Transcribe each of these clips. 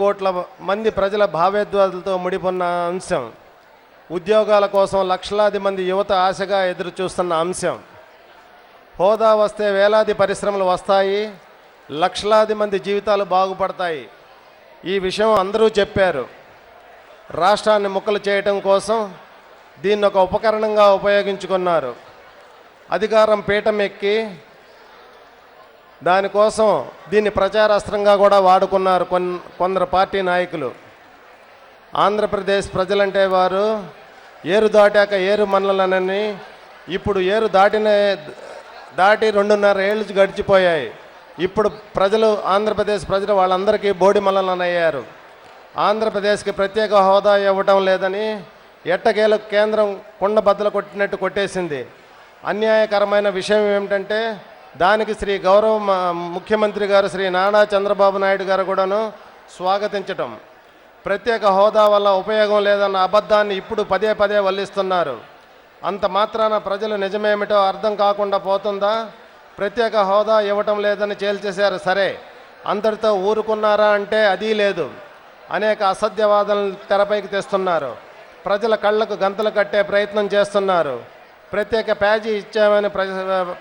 కోట్ల మంది ప్రజల భావోద్వేగాలతో ముడిపడిన అంశం. ఉద్యోగాల కోసం లక్షలాది మంది యువత ఆశగా ఎదురు చూస్తున్న అంశం. హోదా వస్తే వేలాది పరిశ్రమలు వస్తాయి, లక్షలాది మంది జీవితాలు బాగుపడతాయి. ఈ విషయం అందరూ చెప్పారు. రాష్ట్రాన్ని ముక్కలు చేయటం కోసం దీన్ని ఒక ఉపకరణంగా ఉపయోగించుకున్నారు. అధికారం పీఠం ఎక్కి దానికోసం దీన్ని ప్రచారాస్త్రంగా కూడా వాడుకున్నారు కొందరు పార్టీ నాయకులు. ఆంధ్రప్రదేశ్ ప్రజలంటే వారు ఏరు దాటాక ఏరు మనలనని, ఇప్పుడు ఏరు దాటి 2.5 ఏళ్ళు గడిచిపోయాయి. ఇప్పుడు ప్రజలు, ఆంధ్రప్రదేశ్ ప్రజలు వాళ్ళందరికీ బోడి మల్లలనయ్యారు. ఆంధ్రప్రదేశ్కి ప్రత్యేక హోదా ఇవ్వటం లేదని ఎట్టకేలు కేంద్రం కుండ బద్దలు కొట్టినట్టు కొట్టేసింది. అన్యాయకరమైన విషయం ఏమిటంటే దానికి గౌరవ ముఖ్యమంత్రి గారు శ్రీ నారా చంద్రబాబు నాయుడు గారు కూడాను స్వాగతించటం. ప్రత్యేక హోదా వల్ల ఉపయోగం లేదన్న అబద్ధాన్ని ఇప్పుడు పదే పదే వల్లిస్తున్నారు. అంత మాత్రాన ప్రజలు నిజమేమిటో అర్థం కాకుండా పోతుందా? ప్రత్యేక హోదా ఇవ్వటం లేదని తేల్చేశారు, సరే, అంతటితో ఊరుకున్నారా అంటే అదీ లేదు. అనేక అసత్యవాదాలను తెరపైకి తెస్తున్నారు. ప్రజల కళ్ళకు గంతలు కట్టే ప్రయత్నం చేస్తున్నారు. ప్రత్యేక ప్యాజీ ఇచ్చామని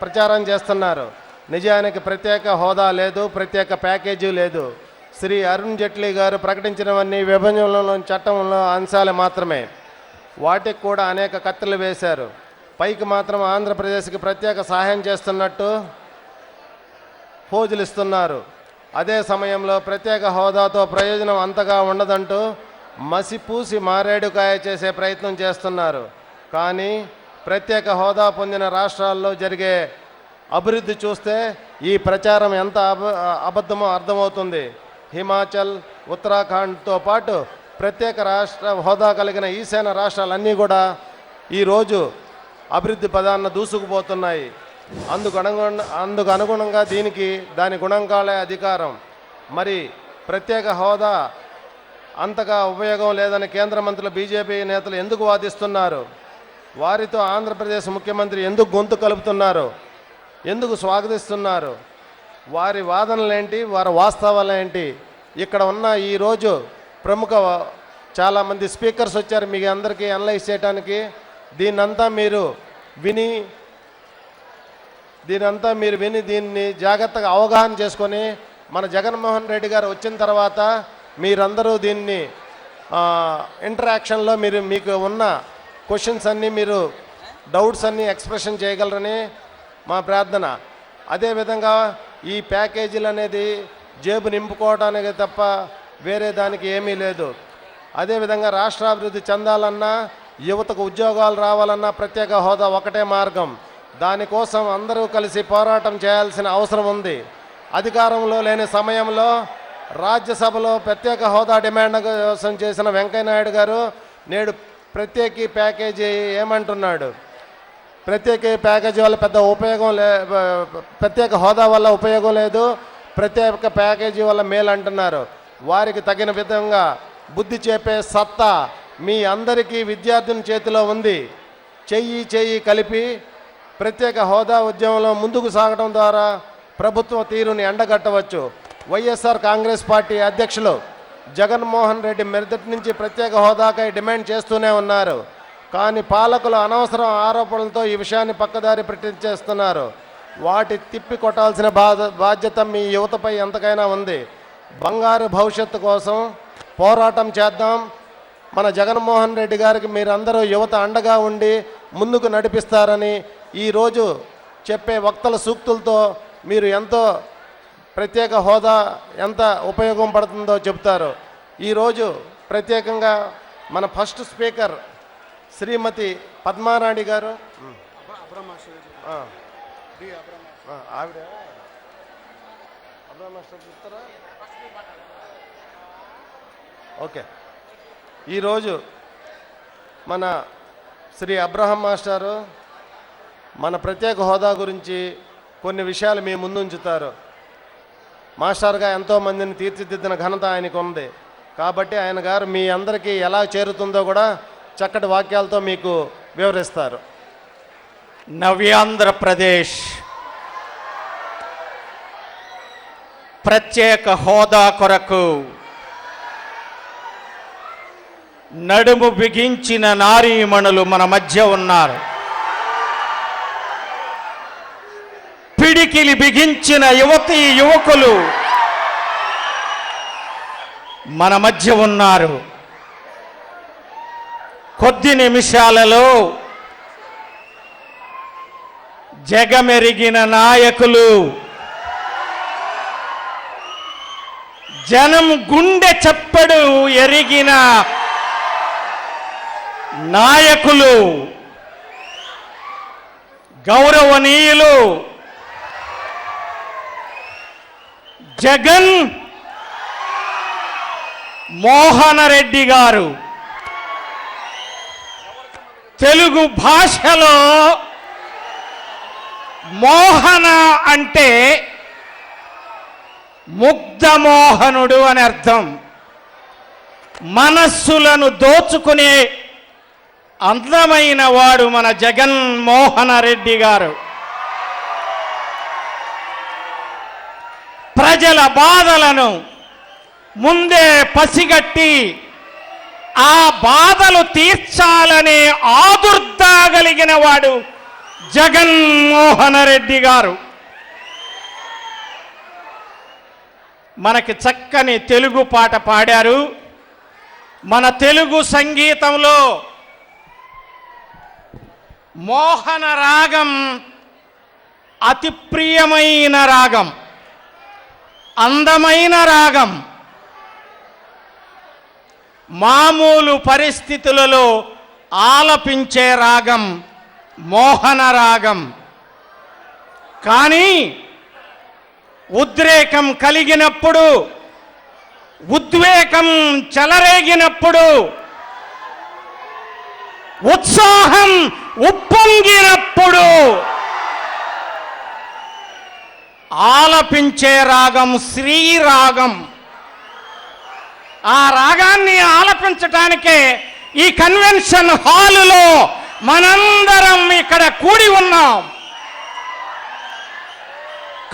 ప్రచారం చేస్తున్నారు. నిజానికి ప్రత్యేక హోదా లేదు, ప్రత్యేక ప్యాకేజీ లేదు. శ్రీ అరుణ్ జైట్లీ గారు ప్రకటించినవన్నీ విభజనలోని చట్టంలో అంశాలు మాత్రమే. వాటికి కూడా అనేక కత్తులు వేశారు. పైకి మాత్రం ఆంధ్రప్రదేశ్కి ప్రత్యేక సహాయం చేస్తున్నట్టు ఫోజులు ఇస్తున్నారు. అదే సమయంలో ప్రత్యేక హోదాతో ప్రయోజనం అంతగా ఉండదంటూ మసిపూసి మారేడుకాయ చేసే ప్రయత్నం చేస్తున్నారు. కానీ ప్రత్యేక హోదా పొందిన రాష్ట్రాల్లో జరిగే అభివృద్ధి చూస్తే ఈ ప్రచారం ఎంత అబద్ధమో అర్థమవుతుంది. హిమాచల్, ఉత్తరాఖండ్తో పాటు ప్రత్యేక రాష్ట్ర హోదా కలిగిన ఈశాన్య రాష్ట్రాలన్నీ కూడా ఈరోజు అభివృద్ధి పదాన్ని దూసుకుపోతున్నాయి. అందుకు అనుగుణంగా దాని గుణంకాలే అధికారం. మరి ప్రత్యేక హోదా అంతగా ఉపయోగం లేదని కేంద్ర మంత్రులు, బీజేపీ నేతలు ఎందుకు వాదిస్తున్నారు? వారితో ఆంధ్రప్రదేశ్ ముఖ్యమంత్రి ఎందుకు గొంతు కలుపుతున్నారు? ఎందుకు స్వాగతిస్తున్నారు? వారి వాదనలేంటి, వారి వాస్తవాలేంటి? ఇక్కడ ఉన్న ఈరోజు ప్రముఖ చాలామంది స్పీకర్స్ వచ్చారు మీకు అందరికీ అనలైజ్ చేయడానికి. దీన్నంతా మీరు విని దీన్ని జాగ్రత్తగా అవగాహన చేసుకొని మన జగన్మోహన్ రెడ్డి గారు వచ్చిన తర్వాత మీరందరూ దీన్ని ఇంటరాక్షన్లో మీకు ఉన్న క్వశ్చన్స్ అన్నీ, మీరు డౌట్స్ అన్నీ ఎక్స్ప్రెషన్ చేయగలరని మా ప్రార్థన. అదేవిధంగా ఈ ప్యాకేజీలు అనేది జేబు నింపుకోవడానికి తప్ప వేరే దానికి ఏమీ లేదు. అదేవిధంగా రాష్ట్రాభివృద్ధి చెందాలన్నా, యువతకు ఉద్యోగాలు రావాలన్నా ప్రత్యేక హోదా ఒకటే మార్గం. దానికోసం అందరూ కలిసి పోరాటం చేయాల్సిన అవసరం ఉంది. అధికారంలో లేని సమయంలో రాజ్యసభలో ప్రత్యేక హోదా డిమాండ్ కోసం చేసిన వెంకయ్యనాయుడు గారు నేడు ప్రత్యేక ప్యాకేజీ ఏమంటున్నాడు? ప్రత్యేక ప్యాకేజీ వల్ల పెద్ద ఉపయోగం ప్రత్యేక హోదా వల్ల ఉపయోగం లేదు, ప్రత్యేక ప్యాకేజీ వల్ల మేలు అంటున్నారు. వారికి తగిన విధంగా బుద్ధి చెప్పే సత్తా మీ అందరికీ విద్యార్థుల చేతిలో ఉంది. చెయ్యి కలిపి ప్రత్యేక హోదా ఉద్యమంలో ముందుకు సాగడం ద్వారా ప్రభుత్వ తీరుని ఎండగట్టవచ్చు. వైఎస్ఆర్ కాంగ్రెస్ పార్టీ అధ్యక్షులు జగన్మోహన్ రెడ్డి మెదటి నుంచి ప్రత్యేక హోదాకై డిమాండ్ చేస్తూనే ఉన్నారు. కానీ పాలకులు అనవసరం ఆరోపణలతో ఈ విషయాన్ని పక్కదారి పెట్టించేస్తున్నారు. వాటి తిప్పి కొట్టాల్సిన బాధ్యత మీ యువతపై ఎంతకైనా ఉంది. బంగారు భవిష్యత్తు కోసం పోరాటం చేద్దాం. మన జగన్మోహన్ రెడ్డి గారికి మీరందరూ యువత అండగా ఉండి ముందుకు నడిపిస్తారని ఈరోజు చెప్పే వక్తల సూక్తులతో మీరు ఎంతో ప్రత్యేక హోదా ఎంత ఉపయోగం పడుతుందో చెప్తారు. ఈరోజు ప్రత్యేకంగా మన ఫస్ట్ స్పీకర్ శ్రీమతి పద్మారాణి గారు, ఆవిడ చెప్తారా? ఓకే. ఈరోజు మన శ్రీ అబ్రహం మాస్టారు మన ప్రత్యేక హోదా గురించి కొన్ని విషయాలు మీ ముందు ఉంచుతారు. మాస్టర్గా ఎంతోమందిని తీర్చిదిద్దిన ఘనత ఆయనకు ఉంది. కాబట్టి ఆయన గారు మీ అందరికీ ఎలా చేరుతుందో కూడా చక్కటి వాక్యాలతో మీకు వివరిస్తారు. నవ్యాంధ్రప్రదేశ్ ప్రత్యేక హోదా కొరకు నడుము బిగించిన నారీమణులు మన మధ్య ఉన్నారు. పిడికిలి బిగించిన యువతీ యువకులు మన మధ్య ఉన్నారు. కొద్ది నిమిషాలలో జగమెరిగిన నాయకులు, జనం గుండె చప్పుడు ఎరిగిన నాయకులు, గౌరవనీయులు జగన్ మోహన్ రెడ్డి గారు తెలుగు భాషలో మోహన అంటే ముగ్ధమోహనుడు అని అర్థం. మనస్సులను దోచుకునే అందమైన వాడు మన జగన్మోహన్ రెడ్డి గారు. ప్రజల బాధలను ముందే పసిగట్టి ఆ బాధలు తీర్చాలనే ఆదుర్దా కలిగిన వాడు జగన్మోహన్ రెడ్డి గారు. మనకి చక్కని తెలుగు పాట పాడారు. మన తెలుగు సంగీతంలో మోహన రాగం అతి ప్రియమైన రాగం, అందమైన రాగం. మామూలు పరిస్థితులలో ఆలపించే రాగం మోహన రాగం. కానీ ఉద్రేకం కలిగినప్పుడు, ఉద్వేగం చెలరేగినప్పుడు, ఉత్సాహం ఉప్పొంగినప్పుడు ఆలపించే రాగం శ్రీరాగం. ఆ రాగాన్ని ఆలపించటానికే ఈ కన్వెన్షన్ హాలులో మనందరం ఇక్కడ కూడి ఉన్నాం.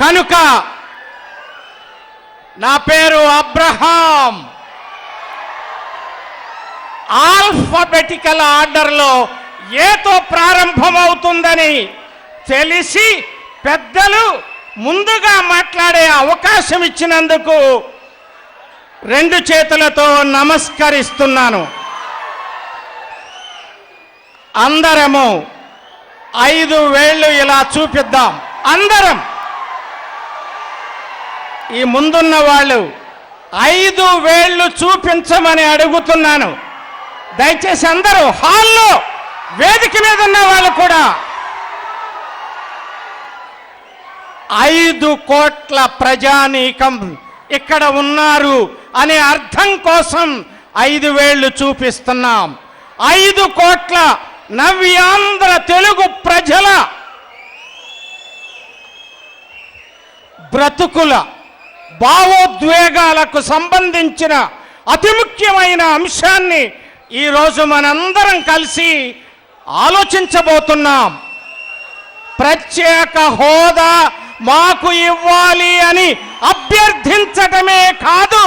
కనుక నా పేరు అబ్రహాం. ఆల్ఫాబెటికల్ ఆర్డర్లో ఏతో ప్రారంభమవుతుందని తెలిసి పెద్దలు ముందుగా మాట్లాడే అవకాశం ఇచ్చినందుకు రెండు చేతులతో నమస్కరిస్తున్నాను. అందరము 5 వేళ్ళు ఇలా చూపిద్దాం. అందరం, ఈ ముందున్న వాళ్ళు 5 వేళ్ళు చూపించమని అడుగుతున్నాను. దయచేసి అందరూ హాల్లో, వేదిక మీద ఉన్న వాళ్ళు కూడా 5 కోట్ల ప్రజానీకం ఇక్కడ ఉన్నారు అనే అర్థం కోసం 5 వేళ్ళు చూపిస్తున్నాం. 5 కోట్ల నవ్యాంధ్ర తెలుగు ప్రజల బ్రతుకుల భావోద్వేగాలకు సంబంధించిన అతి ముఖ్యమైన అంశాన్ని ఈరోజు మనందరం కలిసి ఆలోచించబోతున్నాం. ప్రత్యేక హోదా మాకు ఇవ్వాలి అని అభ్యర్థించటమే కాదు,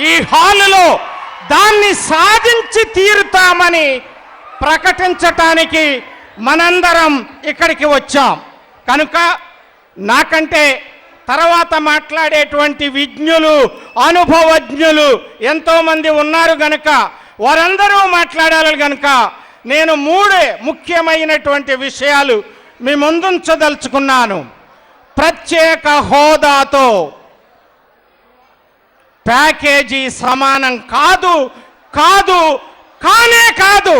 ఈ హాలులో దాన్ని సాధించి తీరుతామని ప్రకటించటానికి మనందరం ఇక్కడికి వచ్చాం. కనుక నాకంటే తర్వాత మాట్లాడేటువంటి విజ్ఞులు, అనుభవజ్ఞులు ఎంతోమంది ఉన్నారు గనుక వారందరూ మాట్లాడాలి. గనుక నేను 3 ముఖ్యమైనటువంటి విషయాలు మీ ముందుంచదలుచుకున్నాను. ప్రత్యేక హోదాతో ప్యాకేజీ సమానం కాదు, కాదు, కానే కాదు.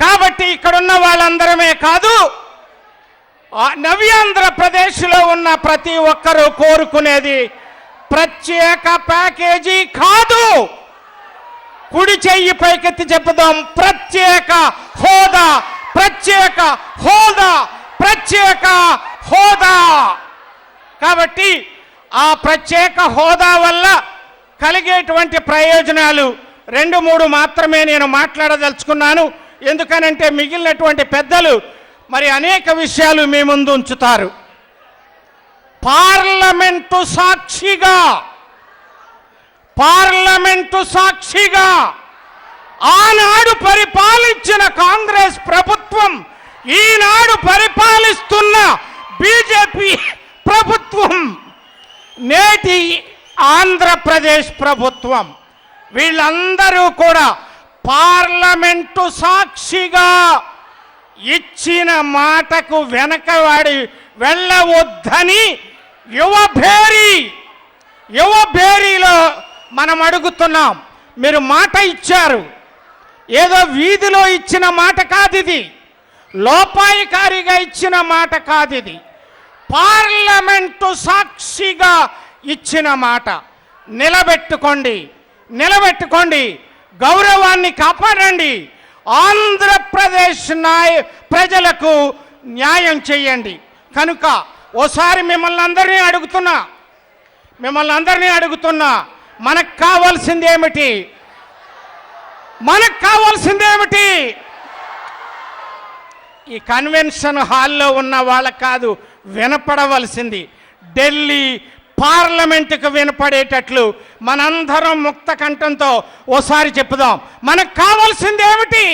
కాబట్టి ఇక్కడున్న వాళ్ళందరమే కాదు, నవ్యాంధ్రప్రదేశ్లో ఉన్న ప్రతి ఒక్కరూ కోరుకునేది ప్రత్యేక ప్యాకేజీ కాదు. కుడి చెయ్యి పైకెత్తి చెప్పుదాం, ప్రత్యేక హోదా, ప్రత్యేక హోదా, ప్రత్యేక హోదా. కాబట్టి ఆ ప్రత్యేక హోదా వల్ల కలిగేటువంటి ప్రయోజనాలు 2-3 మాత్రమే నేను మాట్లాడదలుచుకున్నాను. ఎందుకనంటే మిగిలినటువంటి పెద్దలు మరి అనేక విషయాలు మీ ముందు ఉంచుతారు. పార్లమెంటు సాక్షిగా పార్లమెంటు సాక్షిగా ఆనాడు పరిపాలించిన కాంగ్రెస్ ప్రభుత్వం, ఈనాడు పరిపాలిస్తున్న బీజేపీ ప్రభుత్వం, నేటి ఆంధ్రప్రదేశ్ ప్రభుత్వం, వీళ్ళందరూ కూడా పార్లమెంటు సాక్షిగా ఇచ్చిన మాటకు వెనకవాడి వెళ్ళవద్దని యువభేరీలో మనం అడుగుతున్నాం. మీరు మాట ఇచ్చారు, ఏదో వీధిలో ఇచ్చిన మాట కాదు ఇది, లోపాయికారిగా ఇచ్చిన మాట కాదు ఇది, పార్లమెంటు సాక్షిగా ఇచ్చిన మాట. నిలబెట్టుకోండి, గౌరవాన్ని కాపాడండి, ఆంధ్రప్రదేశ్ ప్రజలకు న్యాయం చేయండి. కనుక ఓసారి మిమ్మల్ని అందరినీ అడుగుతున్నా, మనకు కావాల్సిందేమిటి? ఈ కన్వెన్షన్ హాల్లో ఉన్న వాళ్ళకు కాదు వినపడవలసింది, ఢిల్లీ పార్లమెంటుకు వినపడేటట్లు మనందరం ముక్త కంఠంతో ఓసారి చెప్పుదాం, మనకు కావాల్సిందేమిటి?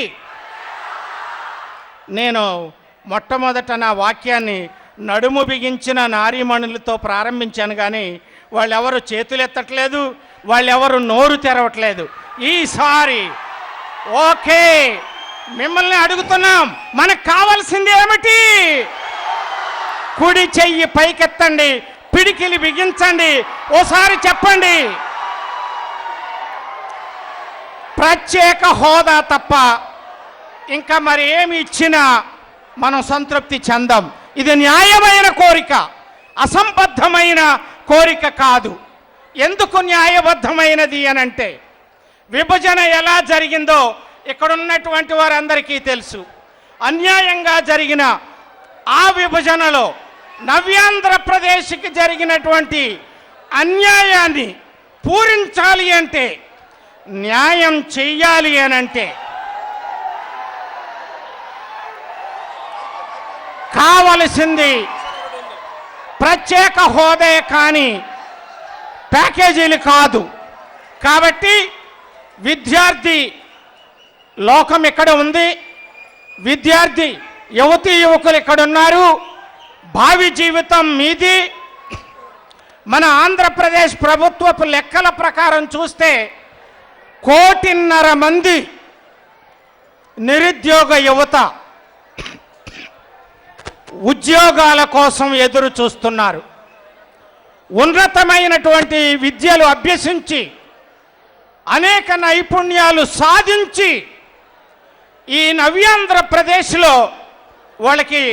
నేను మొట్టమొదట నా వాక్యాన్ని నడుము బిగించిన నారీమణులతో ప్రారంభించాను, కానీ వాళ్ళెవరు చేతులెత్తట్లేదు, వాళ్ళెవరు నోరు తెరవట్లేదు. ఈసారి ఓకే, మిమ్మల్ని అడుగుతున్నాం, మనకు కావాల్సింది ఏమిటి? కుడి చెయ్యి పైకెత్తండి, పిడికిలి బిగించండి, ఓసారి చెప్పండి. ప్రత్యేక హోదా తప్ప ఇంకా మరి ఏమి ఇచ్చినా మనం సంతృప్తి చెందాం. ఇది న్యాయమైన కోరిక, అసంబద్ధమైన కోరిక కాదు. ఎందుకు న్యాయబద్ధమైనది అనంటే, విభజన ఎలా జరిగిందో ఇక్కడ ఉన్నటువంటి వారందరికీ తెలుసు. అన్యాయంగా జరిగిన ఆ విభజనలో నవ్యాంధ్రప్రదేశ్కి జరిగినటువంటి అన్యాయాన్ని పూరించాలి అంటే, న్యాయం చెయ్యాలి అనంటే కావలసింది ప్రత్యేక హోదా కానీ ప్యాకేజీలు కాదు. కాబట్టి విద్యార్థి లోకం ఇక్కడ ఉంది, విద్యార్థి యువతీ యువకులు ఇక్కడ ఉన్నారు, భావి జీవితం మీది. మన ఆంధ్రప్రదేశ్ ప్రభుత్వపు లెక్కల ప్రకారం చూస్తే 1.5 కోటి మంది నిరుద్యోగ యువత ఉద్యోగాల కోసం ఎదురు చూస్తున్నారు. ఉన్నతమైనటువంటి విద్యలు అభ్యసించి అనేక నైపుణ్యాలు సాధించి ఈ నవ్యాంధ్రప్రదేశ్లో వాళ్ళకి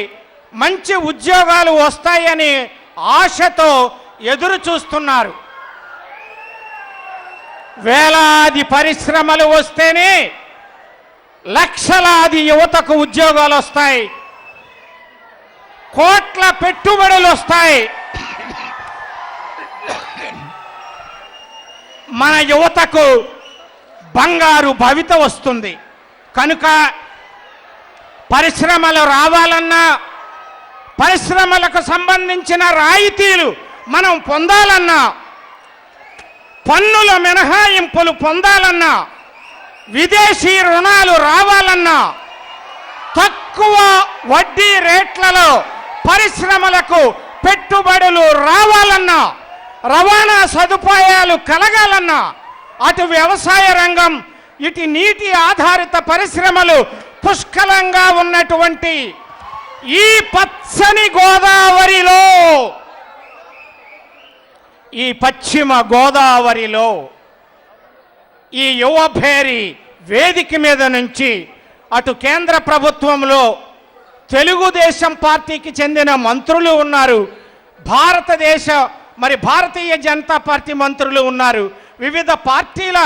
మంచి ఉద్యోగాలు వస్తాయని ఆశతో ఎదురు చూస్తున్నారు. వేలాది పరిశ్రమలు వస్తేనే లక్షలాది యువతకు ఉద్యోగాలు వస్తాయి, కోట్ల పెట్టుబడులు వస్తాయి. మన యువతకు బంగారు భవిత వస్తుంది. కనుక పరిశ్రమలు రావాలన్నా, పరిశ్రమలకు సంబంధించిన రాయితీలు మనం పొందాలన్నా, పన్నుల మినహాయింపులు పొందాలన్నా, విదేశీ రుణాలు రావాలన్నా, తక్కువ వడ్డీ రేట్లలో పరిశ్రమలకు పెట్టుబడులు రావాలన్నా, రవాణా సదుపాయాలు కలగాలన్నా, అటు వ్యవసాయ రంగం, ఇటు నీటి ఆధారిత పరిశ్రమలు పుష్కలంగా ఉన్నటువంటి ఈ పచ్చని గోదావరిలో, ఈ పశ్చిమ గోదావరిలో ఈ యువభేరి వేదిక మీద నుంచి అటు కేంద్ర ప్రభుత్వంలో తెలుగుదేశం పార్టీకి చెందిన మంత్రులు ఉన్నారు, భారతీయ జనతా పార్టీ మంత్రులు ఉన్నారు, వివిధ పార్టీల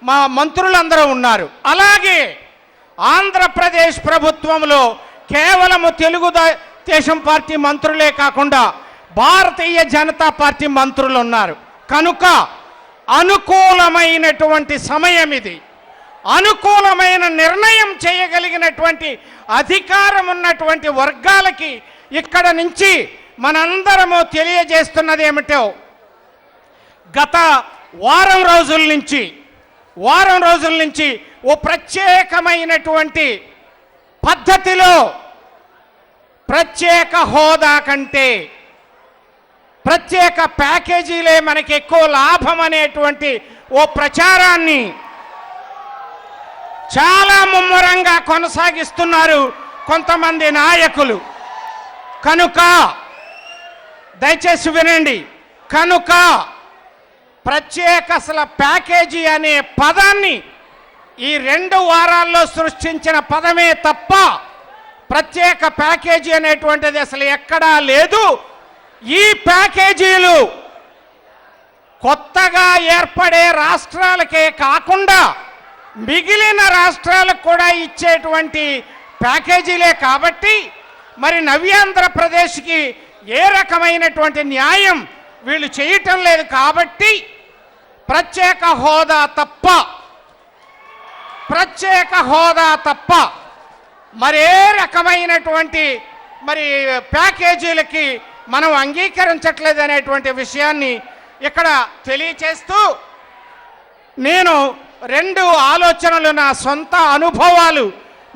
మా మంత్రులందరూ ఉన్నారు. అలాగే ఆంధ్రప్రదేశ్ ప్రభుత్వంలో కేవలము తెలుగుదేశం పార్టీ మంత్రులే కాకుండా భారతీయ జనతా పార్టీ మంత్రులు ఉన్నారు. కనుక అనుకూలమైనటువంటి సమయం ఇది, అనుకూలమైన నిర్ణయం చేయగలిగినటువంటి అధికారం ఉన్నటువంటి వర్గాలకి ఇక్కడ నుంచి మనందరము తెలియజేస్తున్నది ఏమిటో, గత వారం రోజుల నుంచి ఓ ప్రత్యేకమైనటువంటి పద్ధతిలో ప్రత్యేక హోదా కంటే ప్రత్యేక ప్యాకేజీలే మనకి ఎక్కువ లాభం అనేటువంటి ఓ ప్రచారాన్ని చాలా ముమ్మరంగా కొనసాగిస్తున్నారు కొంతమంది నాయకులు. కనుక దయచేసి వినండి, కనుక ప్రత్యేక అసలు ప్యాకేజీ అనే పదాన్ని ఈ 2 వారాల్లో సృష్టించిన పదమే తప్ప ప్రత్యేక ప్యాకేజీ అనేటువంటిది అసలు ఎక్కడా లేదు. ఈ ప్యాకేజీలు కొత్తగా ఏర్పడే రాష్ట్రాలకే కాకుండా మిగిలిన రాష్ట్రాలకు కూడా ఇచ్చేటువంటి ప్యాకేజీలే కాబట్టి మరి నవ్యాంధ్రప్రదేశ్కి ఏ రకమైనటువంటి న్యాయం వీళ్ళు చేయటం లేదు. కాబట్టి ప్రత్యేక హోదా తప్ప మరే రకమైనటువంటి మరి ప్యాకేజీలకి మనం అంగీకరించట్లేదు అనేటువంటి విషయాన్ని ఇక్కడ తెలియచేస్తూ నేను 2 ఆలోచనలు, నా సొంత అనుభవాలు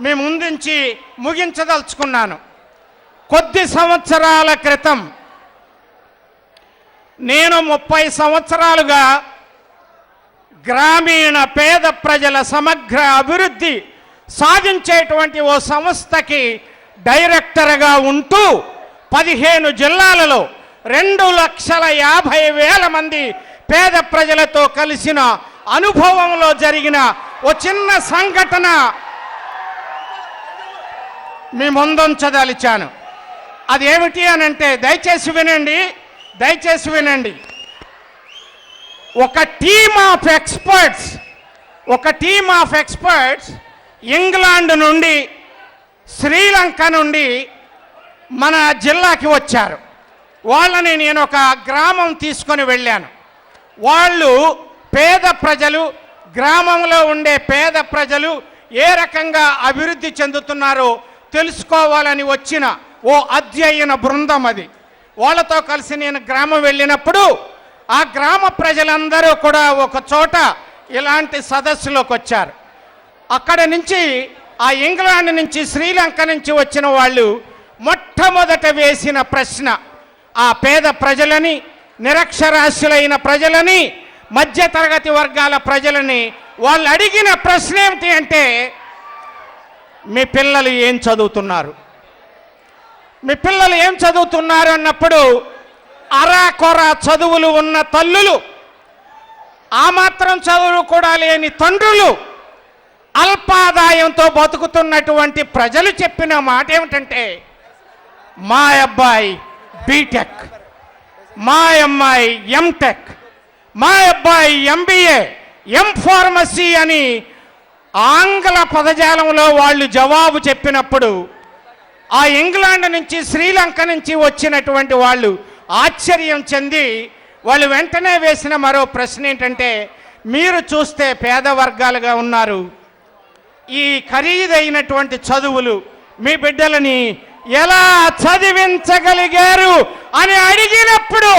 మీ ముందుంచి ముగించదలుచుకున్నాను. కొద్ది సంవత్సరాల క్రితం నేను 30 సంవత్సరాలుగా గ్రామీణ పేద ప్రజల సమగ్ర అభివృద్ధి సాధించేటువంటి ఓ సంస్థకి డైరెక్టర్గా ఉంటూ 15 జిల్లాలలో 2,50,000 మంది పేద ప్రజలతో కలిసిన అనుభవంలో జరిగిన ఓ చిన్న సంఘటన మీ ముందుంచదలిచాను. అదేమిటి అనంటే దయచేసి వినండి. ఒక టీమ్ ఆఫ్ ఎక్స్పర్ట్స్ ఇంగ్లాండ్ నుండి, శ్రీలంక నుండి మన జిల్లాకి వచ్చారు. వాళ్ళని నేను ఒక గ్రామం తీసుకొని వెళ్ళాను. వాళ్ళు పేద ప్రజలు, గ్రామంలో ఉండే పేద ప్రజలు ఏ రకంగా అభివృద్ధి చెందుతున్నారో తెలుసుకోవాలని వచ్చిన ఓ అధ్యయన బృందం అది. వాళ్ళతో కలిసి నేను గ్రామం వెళ్ళినప్పుడు ఆ గ్రామ ప్రజలందరూ కూడా ఒక చోట ఇలాంటి సదస్సులోకి వచ్చారు. అక్కడ నుంచి ఆ ఇంగ్లాండ్ నుంచి, శ్రీలంక నుంచి వచ్చిన వాళ్ళు మొట్టమొదట వేసిన ప్రశ్న ఆ పేద ప్రజలని, నిరక్షరాస్యులైన ప్రజలని, మధ్యతరగతి వర్గాల ప్రజలని వాళ్ళు అడిగిన ప్రశ్న ఏమిటి అంటే, మీ పిల్లలు ఏం చదువుతున్నారు అన్నప్పుడు అరాకొర చదువులు ఉన్న తల్లులు, ఆ మాత్రం చదువులు కూడా లేని తండ్రులు, అల్పాదాయంతో బతుకుతున్నటువంటి ప్రజలు చెప్పిన మాట ఏమిటంటే, మా అబ్బాయి బీటెక్, మా అమ్మాయి ఎంటెక్, మా అబ్బాయి ఎంబీఏ, ఎంఫార్మసీ అని ఆంగ్ల పదజాలంలో వాళ్ళు జవాబు చెప్పినప్పుడు ఆ ఇంగ్లాండ్ నుంచి, శ్రీలంక నుంచి వచ్చినటువంటి వాళ్ళు ఆశ్చర్యం చెంది వాళ్ళు వెంటనే వేసిన మరో ప్రశ్న ఏంటంటే, మీరు చూస్తే పేద వర్గాలుగా ఉన్నారు, ఈ ఖరీదైనటువంటి చదువులు మీ బిడ్డలని ఎలా చదివించగలిగారు అని అడిగినప్పుడు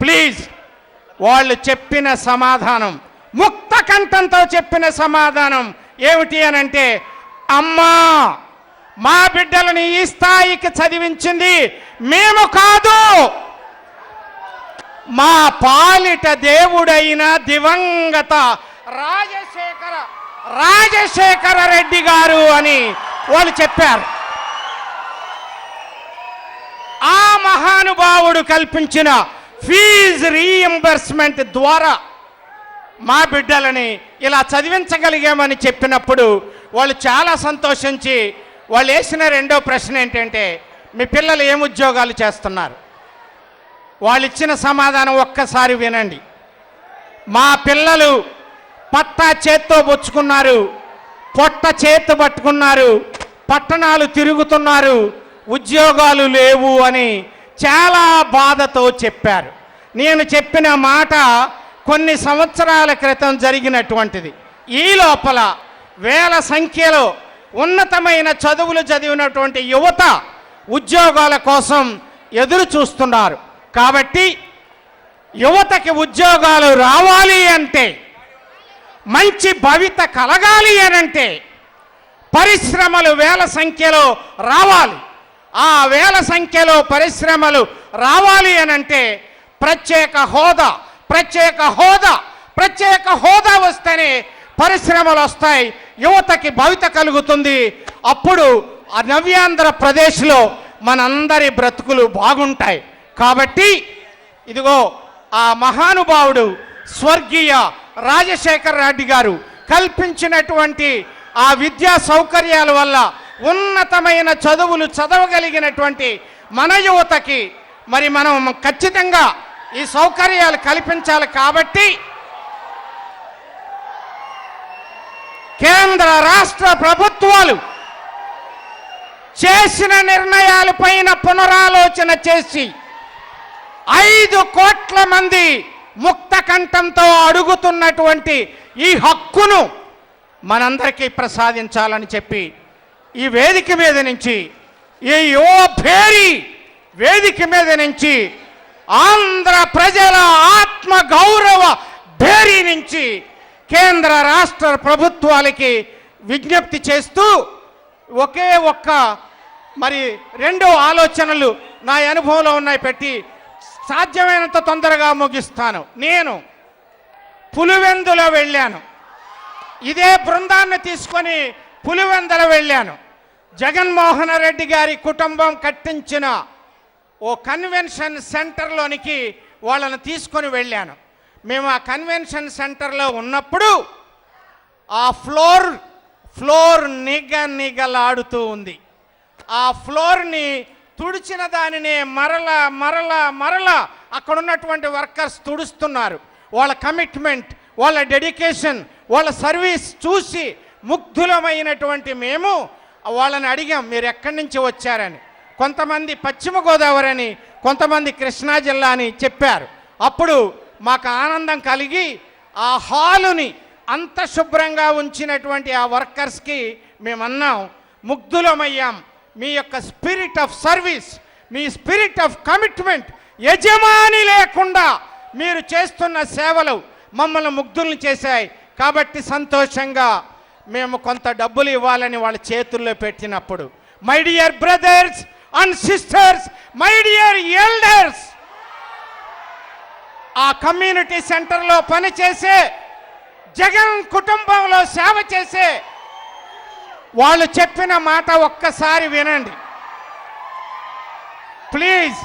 ప్లీజ్ వాళ్ళు చెప్పిన సమాధానం, ముక్త కంఠంతో చెప్పిన సమాధానం ఏమిటి అనంటే, అమ్మా మా బిడ్డలని ఈ స్థాయికి చదివించింది మేము కాదు, మా పాలిట దేవుడైన దివంగత రాజశేఖర రెడ్డి గారు అని వాళ్ళు చెప్పారు. ఆ మహానుభావుడు కల్పించిన ఫీజు రీయింబర్స్మెంట్ ద్వారా మా బిడ్డలని ఇలా చదివించగలిగామని చెప్పినప్పుడు వాళ్ళు చాలా సంతోషించి వాళ్ళు వేసిన 2వ ప్రశ్న ఏంటంటే, మీ పిల్లలు ఏం ఉద్యోగాలు చేస్తున్నారు? వాళ్ళు ఇచ్చిన సమాధానం ఒక్కసారి వినండి. మా పిల్లలు పట్టా చేత్తో పుచ్చుకున్నారు, పొట్ట చేత్తు పట్టుకున్నారు, పట్టణాలు తిరుగుతున్నారు, ఉద్యోగాలు లేవు అని చాలా బాధతో చెప్పారు. నేను చెప్పిన మాట కొన్ని సంవత్సరాల క్రితం జరిగినటువంటిది. ఈ లోపల వేల సంఖ్యలో ఉన్నతమైన చదువులు చదివినటువంటి యువత ఉద్యోగాల కోసం ఎదురు చూస్తున్నారు. కాబట్టి యువతకి ఉద్యోగాలు రావాలి అంటే, మంచి భవిత కలగాలి అనంటే పరిశ్రమలు వేల సంఖ్యలో రావాలి. ఆ వేల సంఖ్యలో పరిశ్రమలు రావాలి అనంటే ప్రత్యేక హోదా, ప్రత్యేక హోదా, ప్రత్యేక హోదా వస్తేనే పరిశ్రమలు వస్తాయి, యువతకి భవిత కలుగుతుంది. అప్పుడు ఆ నవ్యాంధ్రప్రదేశ్లో మనందరి బ్రతుకులు బాగుంటాయి. కాబట్టి ఇదిగో ఆ మహానుభావుడు స్వర్గీయ రాజశేఖర రెడ్డి గారు కల్పించినటువంటి ఆ విద్యా సౌకర్యాల వల్ల ఉన్నతమైన చదువులు చదవగలిగినటువంటి మన యువతకి మరి మనం ఖచ్చితంగా ఈ సౌకర్యాలు కల్పించాలి. కాబట్టి కేంద్ర రాష్ట్ర ప్రభుత్వాలు చేసిన నిర్ణయాలపైన పునరాలోచన చేసి 5 కోట్ల మంది ముక్త కంఠంతో అడుగుతున్నటువంటి ఈ హక్కును మనందరికీ ప్రసాదించాలని చెప్పి ఈ వేదిక మీద నుంచి, ఈ యువ భేరీ వేదిక మీద నుంచి, ఆంధ్ర ప్రజల ఆత్మ గౌరవ భేరీ నుంచి కేంద్ర రాష్ట్ర ప్రభుత్వాలకి విజ్ఞప్తి చేస్తూ ఒకే ఒక్క మరి 2 ఆలోచనలు నా అనుభవంలో ఉన్నాయి పెట్టి సాధ్యమైనంత తొందరగా ముగిస్తాను. నేను పులివెందుల వెళ్ళాను, ఇదే బృందాన్ని తీసుకొని పులివెందుల వెళ్ళాను. జగన్మోహన్ రెడ్డి గారి కుటుంబం కట్టించిన ఓ కన్వెన్షన్ సెంటర్లోనికి వాళ్ళని తీసుకొని వెళ్ళాను. మేము ఆ కన్వెన్షన్ సెంటర్లో ఉన్నప్పుడు ఆ ఫ్లోర్ నిగలాడుతూ ఉంది. ఆ ఫ్లోర్ని తుడిచిన దానినే మరలా అక్కడ ఉన్నటువంటి వర్కర్స్ తుడుస్తున్నారు. వాళ్ళ కమిట్మెంట్, వాళ్ళ డెడికేషన్, వాళ్ళ సర్వీస్ చూసి ముగ్ధులమైనటువంటి మేము వాళ్ళని అడిగాం, మీరు ఎక్కడి నుంచి వచ్చారని. కొంతమంది పశ్చిమ గోదావరి అని, కొంతమంది కృష్ణా జిల్లా అని చెప్పారు. అప్పుడు మాకు ఆనందం కలిగి ఆ హాలుని అంత శుభ్రంగా ఉంచినటువంటి ఆ వర్కర్స్కి మేమన్నాం, ముగ్ధులమయ్యాం. మీ యొక్క spirit of service, me spirit of commitment, యజమాని లేకుండా మీరు చేస్తున్న సేవలు మమ్మల్ని ముగ్ధుల్ని చేశాయి. కాబట్టి సంతోషంగా మేము కొంత డబ్బులు ఇవ్వాలని వాళ్ళ చేతుల్లో పెట్టినప్పుడు, my dear brothers and sisters, my dear elders, ఆ కమ్యూనిటీ సెంటర్లో పనిచేసే, జగన్ కుటుంబంలో సేవ చేసే వాళ్ళు చెప్పిన మాట ఒక్కసారి వినండి ప్లీజ్.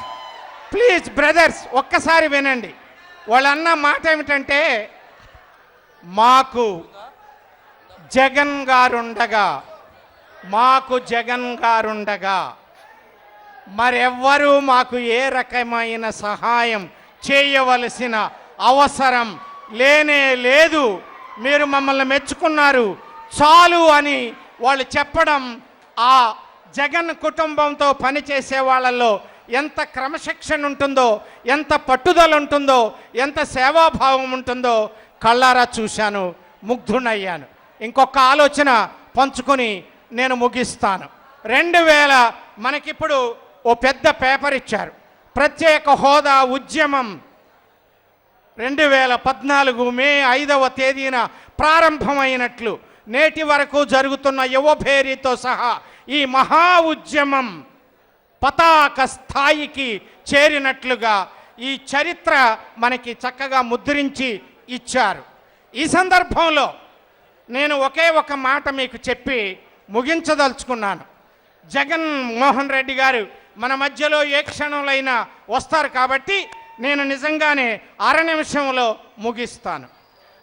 ప్లీజ్ బ్రదర్స్, ఒక్కసారి వినండి. వాళ్ళు అన్న మాట ఏమిటంటే, మాకు జగన్ గారుండగా మరెవ్వరూ మాకు ఏ రకమైన సహాయం చేయవలసిన అవసరం లేనే లేదు, మీరు మమ్మల్ని మెచ్చుకున్నారు చాలు అని వాళ్ళు చెప్పడం ఆ జగన్ కుటుంబంతో పనిచేసే వాళ్ళల్లో ఎంత క్రమశిక్షణ ఉంటుందో, ఎంత పట్టుదల ఉంటుందో, ఎంత సేవాభావం ఉంటుందో కళ్ళారా చూశాను, ముగ్ధునయ్యాను. ఇంకొక ఆలోచన పంచుకొని నేను ముగిస్తాను. 2000 మనకిప్పుడు ఓ పెద్ద పేపర్ ఇచ్చారు, ప్రత్యేక హోదా ఉద్యమం 2014 మే 5వ తేదీన ప్రారంభమైనట్లు నేటి వరకు జరుగుతున్న యువభేరీతో సహా ఈ మహా ఉద్యమం పతాక స్థాయికి చేరినట్లుగా ఈ చరిత్ర మనకి చక్కగా ముద్రించి ఇచ్చారు. ఈ సందర్భంలో నేను ఒకే ఒక మాట మీకు చెప్పి ముగించదలుచుకున్నాను. జగన్ మోహన్ రెడ్డి గారు మన మధ్యలో ఏ క్షణంలో వస్తారు కాబట్టి నేను నిజంగానే 1/2 నిమిషంలో ముగిస్తాను.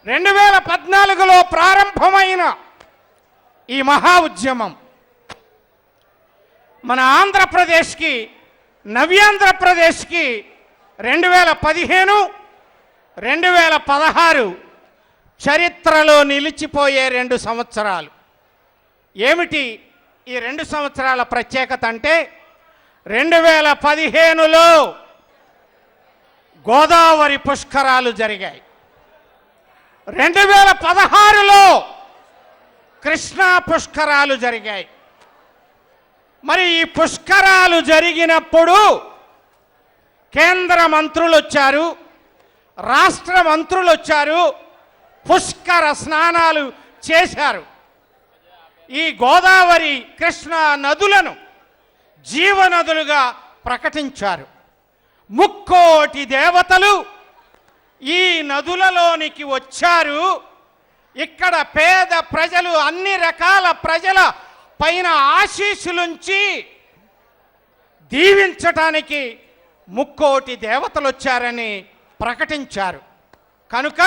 2014లో ప్రారంభమైన ఈ మహా ఉద్యమం మన ఆంధ్రప్రదేశ్కి, నవ్యాంధ్రప్రదేశ్కి 2015, 2016 చరిత్రలో నిలిచిపోయే 2 సంవత్సరాలు. ఏమిటి ఈ 2 సంవత్సరాల ప్రత్యేకత అంటే, 2015లో గోదావరి పుష్కరాలు జరిగాయి, 2016లో కృష్ణా పుష్కరాలు జరిగాయి. మరి ఈ పుష్కరాలు జరిగినప్పుడు కేంద్ర మంత్రులు వచ్చారు, రాష్ట్ర మంత్రులు వచ్చారు, పుష్కర స్నానాలు చేశారు. ఈ గోదావరి కృష్ణా నదులను జీవనదులుగా ప్రకటించారు. ముక్కోటి దేవతలు ఈ నదులలోనికి వచ్చారు. ఇక్కడ పేద ప్రజలు, అన్ని రకాల ప్రజల పైన ఆశీస్సులుంచి దీవించటానికి ముక్కోటి దేవతలు వచ్చారని ప్రకటించారు. కనుక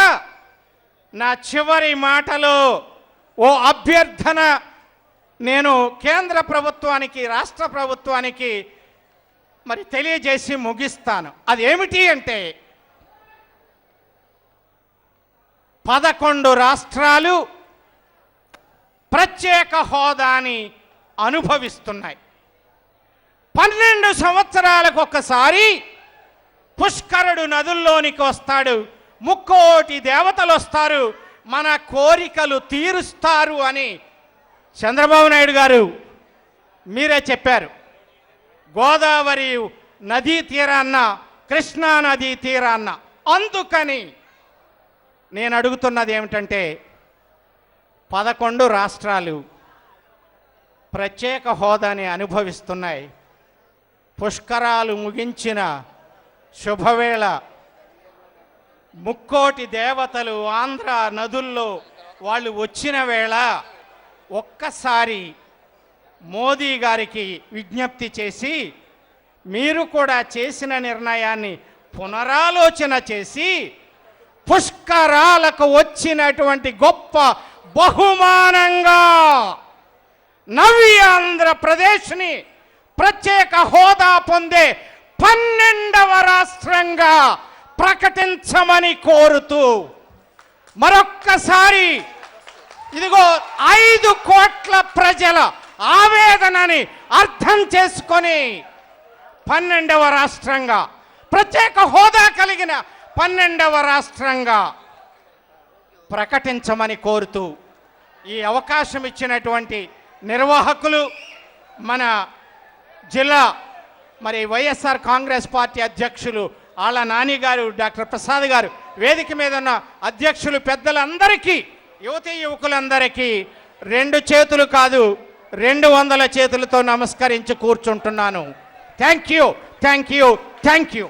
నా చివరి మాటలో ఓ అభ్యర్థన నేను కేంద్ర ప్రభుత్వానికి, రాష్ట్ర ప్రభుత్వానికి మరి తెలియజేసి ముగిస్తాను. అదేమిటి అంటే 11 రాష్ట్రాలు ప్రత్యేక హోదాని అనుభవిస్తున్నాయి. 12 సంవత్సరాలకు ఒకసారి పుష్కరుడు నదుల్లోనికి వస్తాడు, ముక్కోటి దేవతలు వస్తారు, మన కోరికలు తీరుస్తారు అని చంద్రబాబు నాయుడు గారు మీరే చెప్పారు. గోదావరి నదీ తీరాన్న, కృష్ణా నదీ తీరాన్న. అందుకని నేను అడుగుతున్నది ఏమిటంటే 11 రాష్ట్రాలు ప్రత్యేక హోదాని అనుభవిస్తున్నాయి. పుష్కరాలు ముగించిన శుభవేళ ముక్కోటి దేవతలు ఆంధ్ర నదుల్లో వాళ్ళు వచ్చిన వేళ ఒక్కసారి మోదీ గారికి విజ్ఞప్తి చేసి మీరు కూడా చేసిన నిర్ణయాన్ని పునరాలోచన చేసి పుష్కరాలకు వచ్చినటువంటి గొప్ప బహుమానంగా నవ్య ఆంధ్రప్రదేశ్ని ప్రత్యేక హోదా పొందే 12వ రాష్ట్రంగా ప్రకటించమని కోరుతూ మరొక్కసారి ఇదిగో 5 కోట్ల ప్రజల ఆవేదనని అర్థం చేసుకొని 12వ రాష్ట్రంగా, ప్రత్యేక హోదా కలిగిన 12వ రాష్ట్రంగా ప్రకటించమని కోరుతూ ఈ అవకాశం ఇచ్చినటువంటి నిర్వాహకులు, మన జిల్లా మరి వైఎస్ఆర్ కాంగ్రెస్ పార్టీ అధ్యక్షులు ఆళ్ళ నాని గారు, డాక్టర్ ప్రసాద్ గారు, వేదిక మీద ఉన్న అధ్యక్షులు పెద్దలందరికీ, యువతీ యువకులందరికీ 2 చేతులు కాదు 200 చేతులతో నమస్కరించి కూర్చుంటున్నాను. Thank you, thank you, thank you.